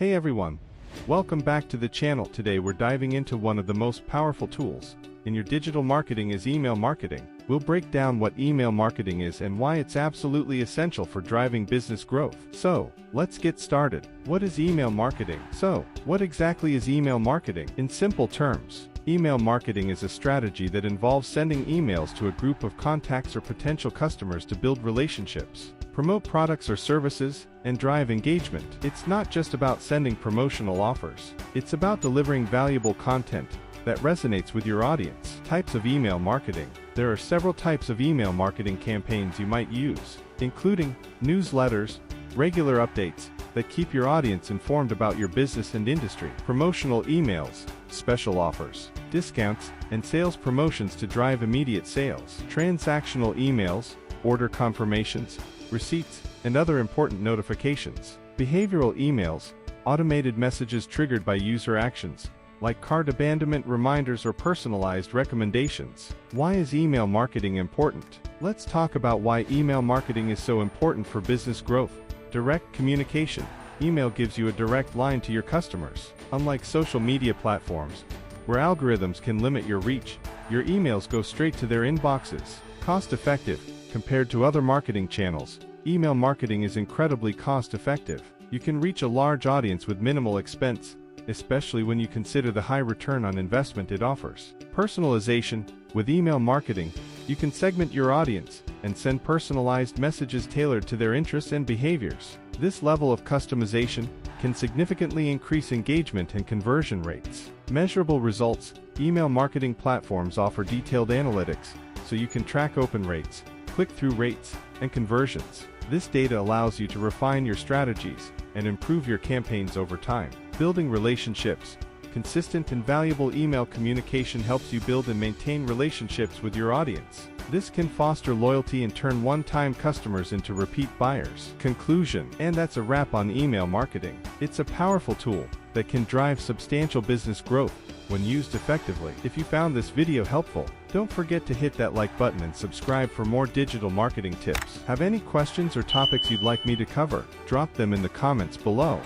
Hey everyone, welcome back to the channel. Today we're diving into one of the most powerful tools in your digital marketing is email marketing. We'll break down what email marketing is and why it's absolutely essential for driving business growth. So, let's get started. What is email marketing? So, what exactly is email marketing? In simple terms, email marketing is a strategy that involves sending emails to a group of contacts or potential customers to build relationships, promote products or services, and drive engagement. It's not just about sending promotional offers. It's about delivering valuable content that resonates with your audience. Types of email marketing. There are several types of email marketing campaigns you might use, including newsletters, regular updates that keep your audience informed about your business and industry, promotional emails, special offers, discounts, and sales promotions to drive immediate sales, transactional emails, order confirmations, receipts, and other important notifications, behavioral emails, automated messages triggered by user actions, like cart abandonment reminders or personalized recommendations. Why is email marketing important? Let's talk about why email marketing is so important for business growth. Direct communication. Email gives you a direct line to your customers. Unlike social media platforms, where algorithms can limit your reach, your emails go straight to their inboxes. Cost-effective. Compared to other marketing channels, email marketing is incredibly cost-effective. You can reach a large audience with minimal expense, especially when you consider the high return on investment it offers. Personalization. With email marketing, you can segment your audience and send personalized messages tailored to their interests and behaviors. This level of customization can significantly increase engagement and conversion rates. Measurable results. Email marketing platforms offer detailed analytics, so you can track open rates, click-through rates, and conversions. This data allows you to refine your strategies and improve your campaigns over time. Building relationships. Consistent and valuable email communication helps you build and maintain relationships with your audience. This can foster loyalty and turn one-time customers into repeat buyers. Conclusion. And that's a wrap on email marketing. It's a powerful tool that can drive substantial business growth when used effectively. If you found this video helpful, don't forget to hit that like button and subscribe for more digital marketing tips. Have any questions or topics you'd like me to cover? Drop them in the comments below.